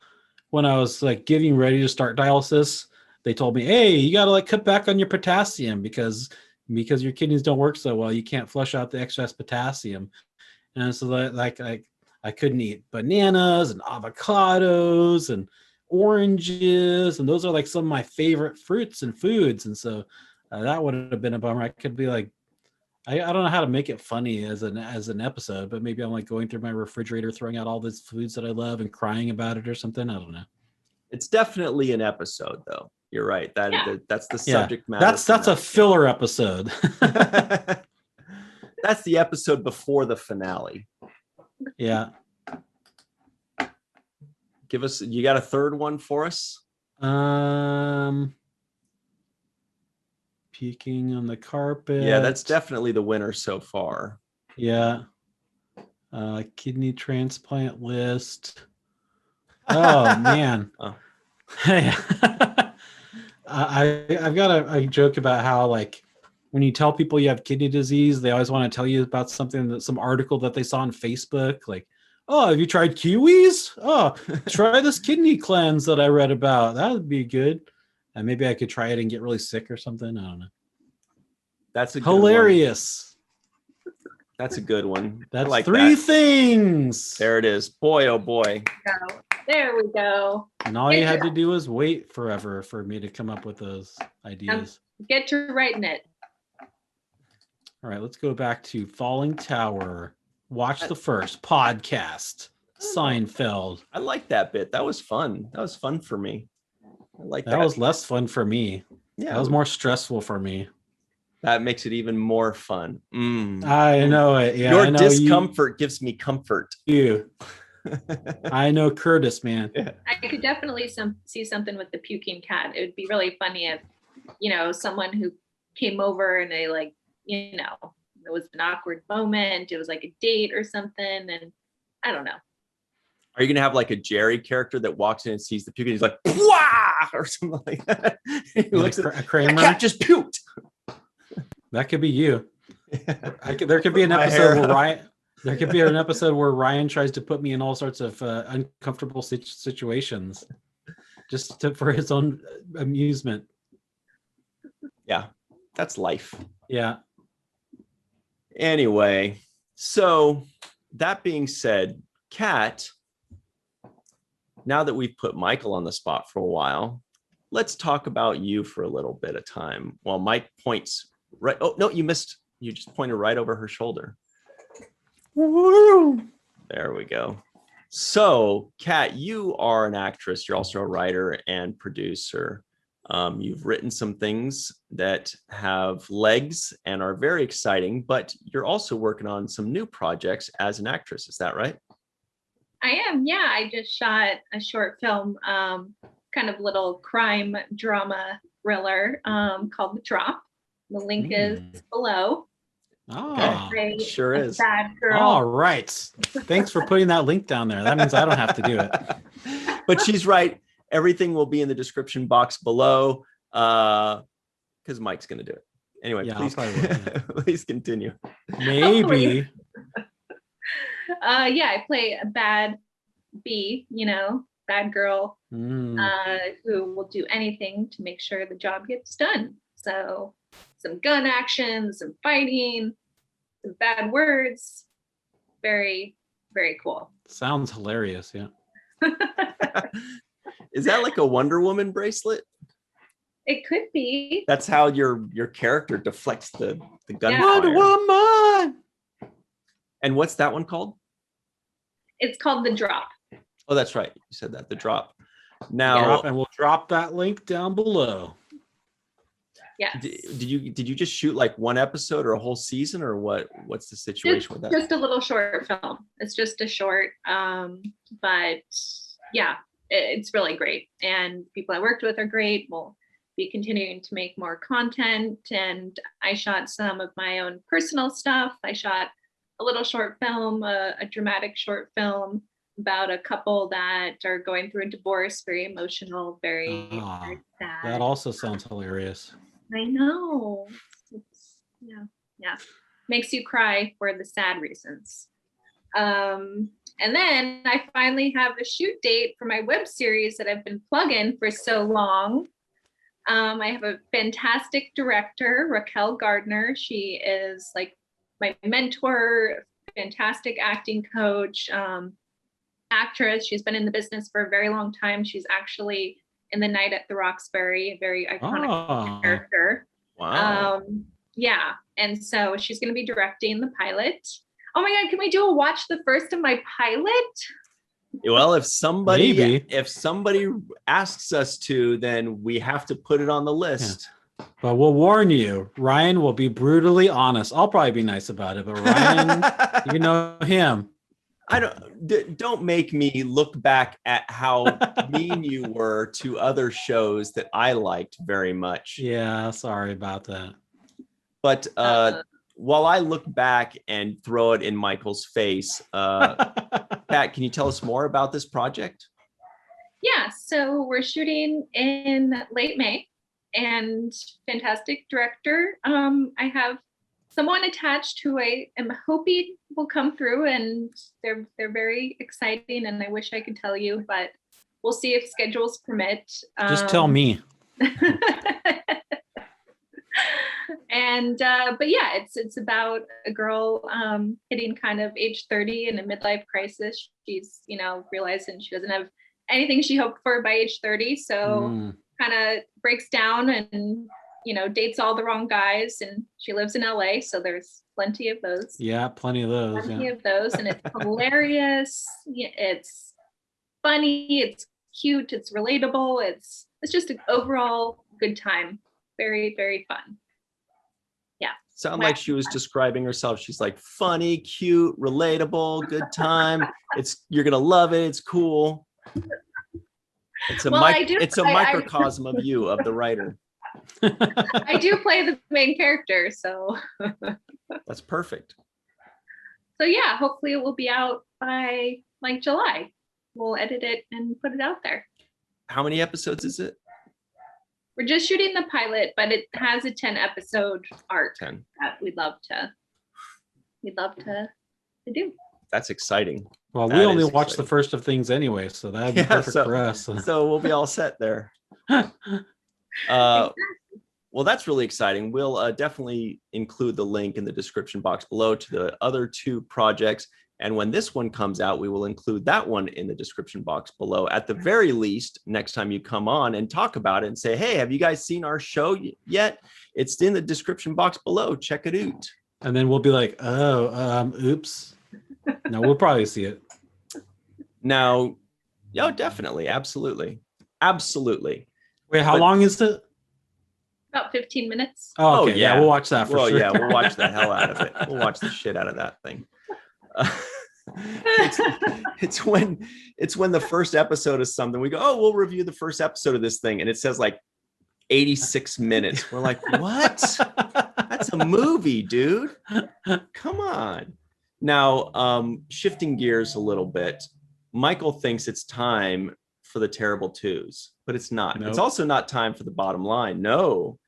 when I was like getting ready to start dialysis, they told me, hey, you gotta like cut back on your potassium because your kidneys don't work so well. You can't flush out the excess potassium. And so I couldn't eat bananas and avocados and oranges, and those are like some of my favorite fruits and foods, and so that would have been a bummer. I could be like, I don't know how to make it funny as an episode, but maybe I'm like going through my refrigerator, throwing out all these foods that I love and crying about it or something. I don't know. It's definitely an episode, though. You're right. That's the subject matter. That's a filler episode. That's the episode before the finale. Yeah. You got a third one for us? Peeking on the carpet. Yeah, that's definitely the winner so far. Yeah. Kidney transplant list. Oh man. Oh. I've got a joke about how like when you tell people you have kidney disease, they always want to tell you about some article that they saw on Facebook, like, oh, have you tried kiwis? Oh, try this kidney cleanse that I read about. That would be good. And maybe I could try it and get really sick or something. I don't know. That's a good one. Hilarious. That's a good one. I That's like three that. things. There it is. Boy, oh boy. There we go. And all you had to do was wait forever for me to come up with those ideas. Get to writing it. All right, let's go back to Fallingtower. Watch the first podcast. Seinfeld. I like that bit. That was fun. That was fun for me. I like that. That was less fun for me. Yeah, That was more stressful for me. that makes it even more fun. I know it. Yeah, Your I know discomfort gives me comfort. you. I know Curtis, man. Yeah. I could definitely see something with the puking cat. It would be really funny if, someone who came over and they it was an awkward moment. It was like a date or something. And I don't know. Are you going to have like a Jerry character that walks in and sees the puke and he's like, "Wah!" or something like that? He looks at a Kramer. The cat just puked. That could be you. There could be an episode where Ryan. There could be an episode where Ryan tries to put me in all sorts of uncomfortable situations, just for his own amusement. Yeah, that's life. Yeah. Anyway, so that being said, Kat, now that we've put Michael on the spot for a while, let's talk about you for a little bit of time. While Mike points right. Oh, no, you missed. You just pointed right over her shoulder. Woo! There we go. So, Kat, you are an actress. You're also a writer and producer. You've written some things that have legs and are very exciting, but you're also working on some new projects as an actress. Is that right? I am. Yeah, I just shot a short film, kind of little crime drama thriller called The Drop. The link is below. Oh, it sure is. Bad girl. All right. Thanks for putting that link down there. That means I don't have to do it. But she's right. Everything will be in the description box below because Mike's going to do it. Anyway, Yeah, please, please continue. Maybe. I play a bad bee, bad girl who will do anything to make sure the job gets done. So some gun action, some fighting, some bad words. Very, very cool. Sounds hilarious. Yeah. Is that like a Wonder Woman bracelet? It could be. That's how your character deflects the gunfire. Wonder Woman. And what's that one called? It's called The Drop. Oh, that's right. You said that. The Drop. Now, and we'll drop that link down below. Yes. Did you just shoot like one episode or a whole season, or what's the situation with that? Just a little short film. It's just a short, but yeah, it's really great. And people I worked with are great. We'll be continuing to make more content. And I shot some of my own personal stuff. I shot a little short film, a dramatic short film about a couple that are going through a divorce, very emotional, very sad. That also sounds hilarious. I know. Yeah. Makes you cry for the sad reasons. And then I finally have a shoot date for my web series that I've been plugging for so long. I have a fantastic director, Raquel Gardner. She is like my mentor, fantastic acting coach, actress. She's been in the business for a very long time. She's actually in The Night at the Roxbury, a very iconic character. Wow. Yeah. And so she's going to be directing the pilot. Oh my God, can we do a watch the first of my pilot? Well, if somebody asks us to, then we have to put it on the list. Yeah. But we'll warn you, Ryan will be brutally honest. I'll probably be nice about it, but Ryan, you know him. Don't make me look back at how mean you were to other shows that I liked very much. Yeah, sorry about that. But while I look back and throw it in Michael's face, Pat, can you tell us more about this project? Yeah, so we're shooting in late May, and fantastic director. I have someone attached who I am hoping will come through, and they're very exciting, and I wish I could tell you, but we'll see if schedules permit. Just tell me. And but yeah, it's about a girl hitting kind of age 30 in a midlife crisis. She's, realizing she doesn't have anything she hoped for by age 30, so kind of breaks down and dates all the wrong guys, and she lives in LA, so there's plenty of those. Yeah, plenty of those. And it's hilarious. It's funny, it's cute, it's relatable, it's just an overall good time. Very, very fun. Yeah. Sound like she was describing herself. She's like funny, cute, relatable, good time. You're gonna love it. It's cool. It's a microcosm of you, of the writer. I do play the main character, so that's perfect. So yeah, hopefully it will be out by like July. We'll edit it and put it out there. How many episodes is it? We're just shooting the pilot, but it has a 10 episode arc 10. that we'd love to do. That's exciting. Well, we only watch the first of things anyway, so that'd be perfect for us. So we'll be all set there. Well, that's really exciting. We'll definitely include the link in the description box below to the other 2 projects. And when this one comes out, we will include that one in the description box below. At the very least, next time you come on and talk about it and say, hey, have you guys seen our show yet? It's in the description box below. Check it out. And then we'll be like, oops. No, we'll probably see it. Now, definitely. Absolutely. Wait, how long is it? About 15 minutes. Oh, okay. Yeah, we'll watch that for sure. Yeah, we'll watch the hell out of it. We'll watch the shit out of that thing. It's when the first episode is something we go, oh, we'll review the first episode of this thing, and it says like 86 minutes. We're like, what? That's a movie, dude. Come on. Now, shifting gears a little bit, Michael thinks it's time for the Terrible Twos, but it's not. Nope. It's also not time for the bottom line. No,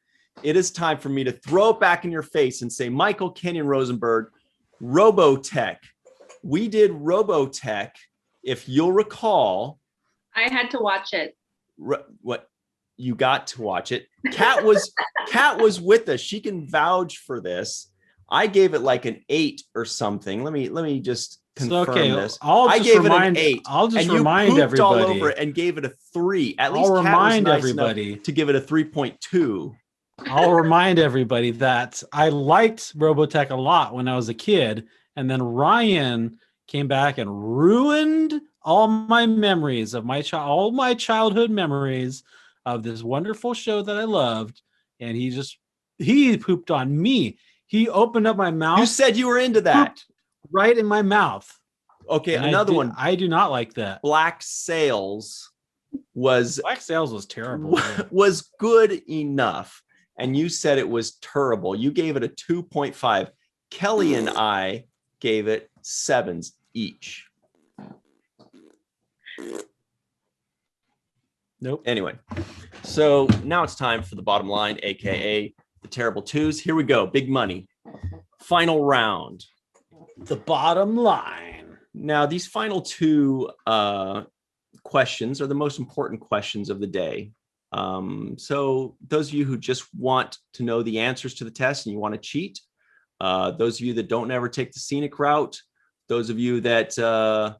it is time for me to throw it back in your face and say, Michael Kenyon Rosenberg, Robotech. We did Robotech, if you'll recall. I had to watch it. What? You got to watch it. Kat was with us. She can vouch for this. I gave it like an 8 or something. Let me just confirm this. I gave it an 8. I'll just remind everybody. All over it and gave it a 3. At least I'll remind everybody to give it a 3.2. I'll remind everybody that I liked Robotech a lot when I was a kid, and then Ryan came back and ruined all my memories of all my childhood memories of this wonderful show that I loved, and he pooped on me. He opened up my mouth. You said you were into that. Right in my mouth. Okay, and another one. I do not like that. Black Sails was terrible. Was good enough. And you said it was terrible. You gave it a 2.5. Kelly and I gave it 7s each. Nope. Anyway, so now it's time for the bottom line, aka the Terrible Twos. Here we go. Big money. Final round. The bottom line. Now, these final 2 questions are the most important questions of the day. So those of you who just want to know the answers to the test and you want to cheat, those of you that don't ever take the scenic route, those of you that, I'm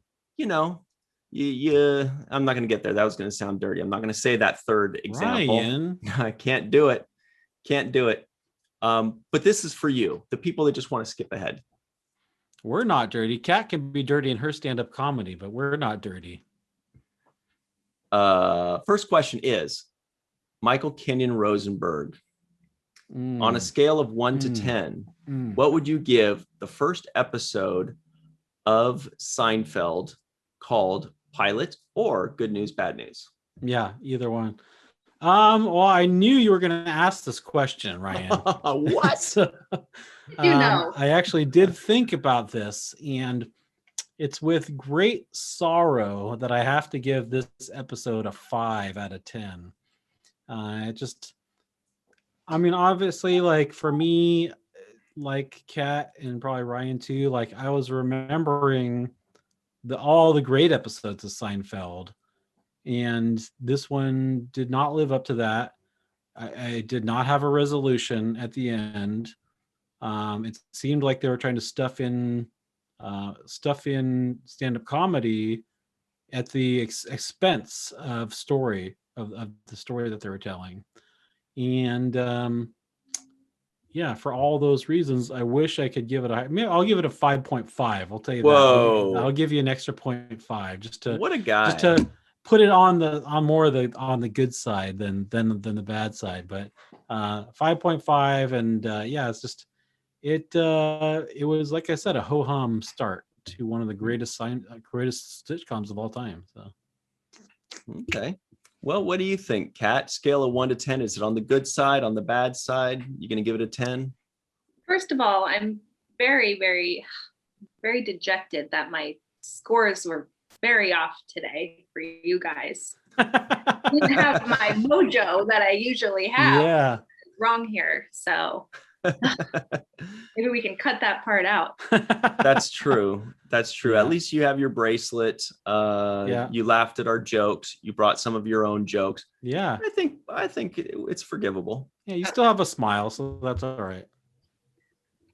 not going to get there. That was going to sound dirty. I'm not going to say that third example. Ryan. I can't do it. But this is for you, the people that just want to skip ahead. We're not dirty. Kat can be dirty in her stand-up comedy, but we're not dirty. First question is, Michael Kenyon Rosenberg, on a scale of 1 to 10, what would you give the first episode of Seinfeld called Pilot or Good News, Bad News? Yeah, either one. Well, I knew you were going to ask this question, Ryan. What? So, I actually did think about this, and it's with great sorrow that I have to give this episode a 5 out of 10. Obviously, like for me, like Kat and probably Ryan too, like I was remembering all the great episodes of Seinfeld, and this one did not live up to that. I did not have a resolution at the end. It seemed like they were trying to stuff in stand-up comedy at the expense of the story that they were telling. And yeah, for all those reasons, I wish I could give it I'll give it a 5.5. I'll tell you Whoa. that. I'll give you an extra 0.5 just to What a guy. just to put it on the good side than the bad side. But 5.5, and yeah, it's just it was, like I said, a ho-hum start to one of the greatest sitcoms of all time. So Okay. Well, what do you think, Kat? Scale of 1 to 10. Is it on the good side, on the bad side? You gonna give it a 10? First of all, I'm very, very, very dejected that my scores were very off today for you guys. I didn't have my mojo that I usually have. yeah. Wrong here. So maybe we can cut that part out. That's true. That's true. Yeah. At least you have your bracelet. Yeah. You laughed at our jokes. You brought some of your own jokes. Yeah. I think it's forgivable. Yeah, you still have a smile, so that's all right.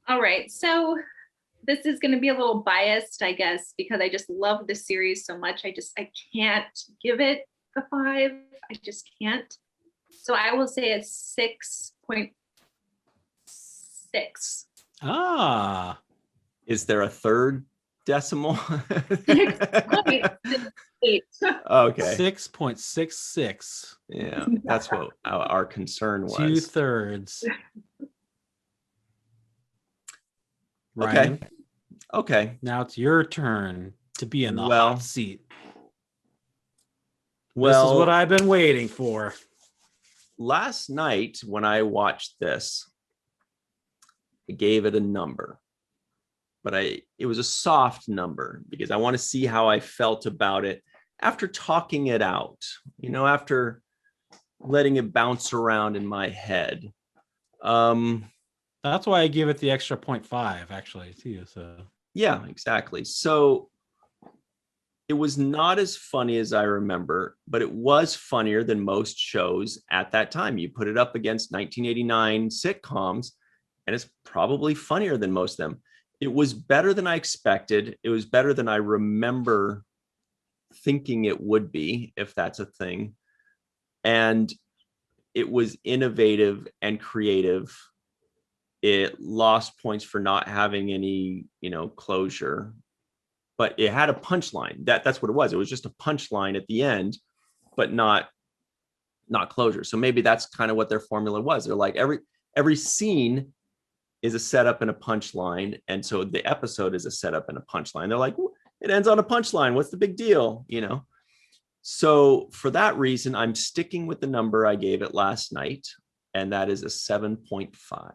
All right. So this is going to be a little biased, I guess, because I just love the series so much. I can't give it a 5. I just can't. So I will say it's 6.6. Ah. Is there a third decimal? 6.8. Okay. 6.66. Yeah, that's what our concern was. 2/3. Okay. Ryan, Okay. now it's your turn to be in the Well- hot seat. Well, This is what I've been waiting for. last night when I watched this, I gave it a number, but it was a soft number because I want to see how I felt about it after talking it out, after letting it bounce around in my head. That's why I give it the extra 0.5 actually too. So Yeah, exactly. So it was not as funny as I remember, but it was funnier than most shows at that time. You put it up against 1989 sitcoms, and it's probably funnier than most of them. It was better than I expected. It was better than I remember thinking it would be, if that's a thing. And it was innovative and creative. It lost points for not having any, closure, but it had a punchline. That's what it was. It was just a punchline at the end, but not closure. So maybe that's kind of what their formula was. They're like, every scene is a setup and a punchline, and so the episode is a setup and a punchline. They're like, it ends on a punchline. What's the big deal? So for that reason, I'm sticking with the number I gave it last night, and that is a 7.5.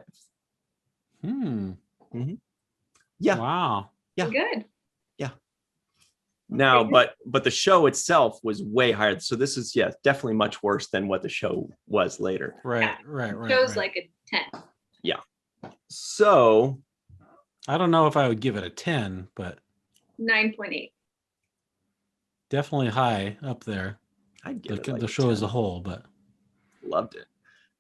Yeah. Wow. Yeah. Good. Yeah. Now, but the show itself was way higher. So this is, definitely much worse than what the show was later. Right. Shows like a 10. Yeah. So I don't know if I would give it a 10, but 9.8. definitely high up there. I'd give it like The a show 10. as a whole, but Loved it.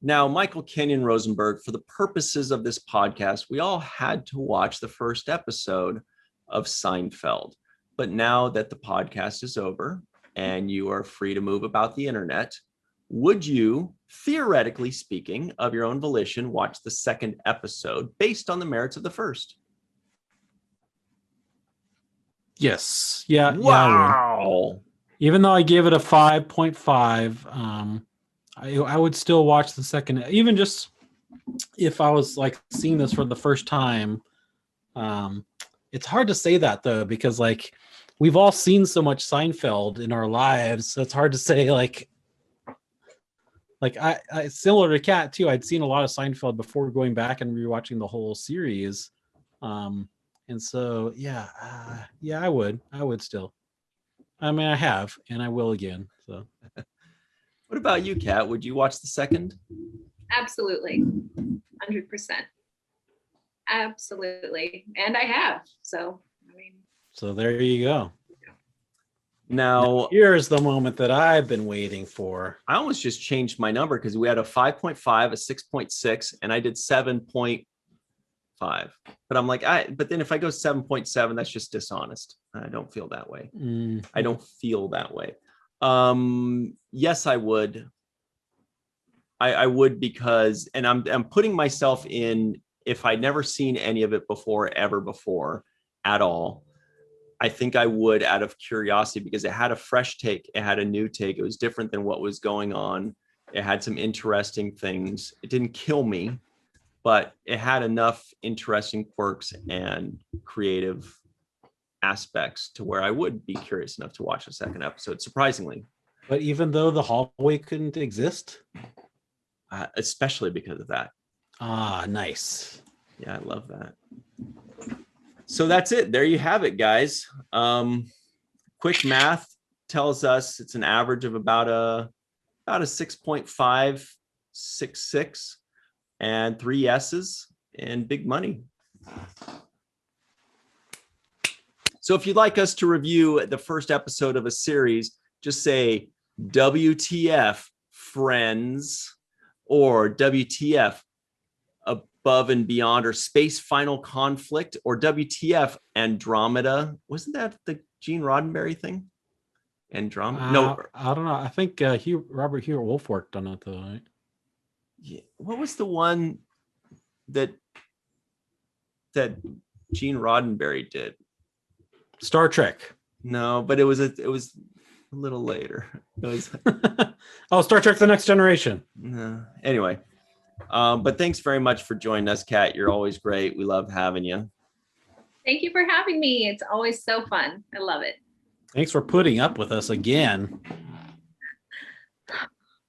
Now, Michael Kenyon Rosenberg, for the purposes of this podcast, we all had to watch the first episode of Seinfeld. But now that the podcast is over and you are free to move about the internet, would you, theoretically speaking, of your own volition, watch the second episode based on the merits of the first? yes. Yeah. Yeah, I would. Wow. Even though I gave it a 5.5, I would still watch the second, even just if I was like seeing this for the first time. It's hard to say that though, because like we've all seen so much Seinfeld in our lives. So it's hard to say like I similar to Kat too. I'd seen a lot of Seinfeld before going back and rewatching the whole series. And so, I would still. I mean, I have, and I will again. So, What about you, Kat? Would you watch the second? Absolutely. 100%. Absolutely. And I have. So, I mean. so there you go. Now, Here's the moment that I've been waiting for. I almost just changed my number because we had a 5.5, a 6.6, and I did 7.5. But I'm like, but then if I go 7.7, that's just dishonest. I don't feel that way. I don't feel that way. Yes, I would. I would because, and I'm putting myself in, if I'd never seen any of it before, ever before at all, I think I would out of curiosity because it had a fresh take. It had a new take. It was different than what was going on. It had some interesting things. It didn't kill me, but it had enough interesting quirks and creative aspects to where I would be curious enough to watch a second episode, surprisingly. But even though the hallway couldn't exist? Especially because of that. Ah, nice. Yeah, I love that. So that's it. There you have it, guys. Quick math tells us it's an average of about a 6.566 and 3 yeses and big money. So if you'd like us to review the first episode of a series, just say WTF Friends or WTF Above and Beyond or Space Final Conflict or WTF Andromeda. Wasn't that the Gene Roddenberry thing? Andromeda? No, I don't know. I think Robert Hugh Wolf worked on it though, right? Yeah. What was the one that Gene Roddenberry did? Star Trek. No, but it was a little later. It was Oh, Star Trek: The Next Generation. no. Anyway, but thanks very much for joining us, Kat. You're always great. We love having you. Thank you for having me. It's always so fun. I love it. Thanks for putting up with us again.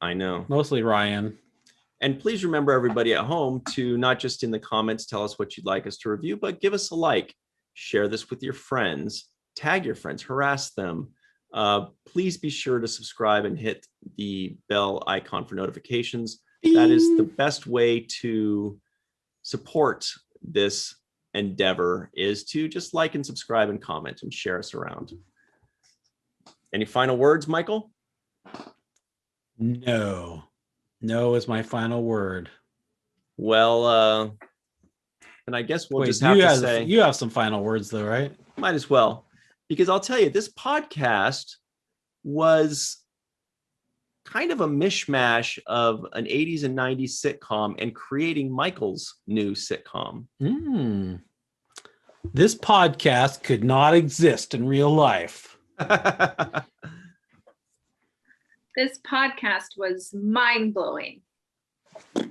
I know. Mostly Ryan. And please remember, everybody at home, to not just in the comments tell us what you'd like us to review, but give us a like. Share this with your friends. Tag your friends. Harass them. Please be sure to subscribe and hit the bell icon for notifications. That is the best way to support this endeavor, is to just like and subscribe and comment and share us around. Any final words, Michael? No. No is my final word. Well, and I guess we'll just have to say you have some final words though, right? Might as well, because I'll tell you, this podcast was kind of a mishmash of an 80s and 90s sitcom and creating Michael's new sitcom. This podcast could not exist in real life. This podcast was mind-blowing.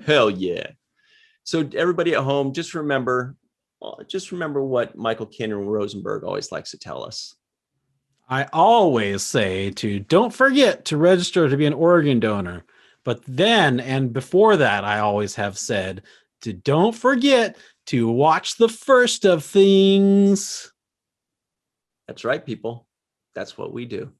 Hell yeah. So everybody at home, just remember what Michael Kinner Rosenberg always likes to tell us. I always say to don't forget to register to be an organ donor. But then and before that, I always have said to don't forget to watch the first of things. That's right, people. That's what we do.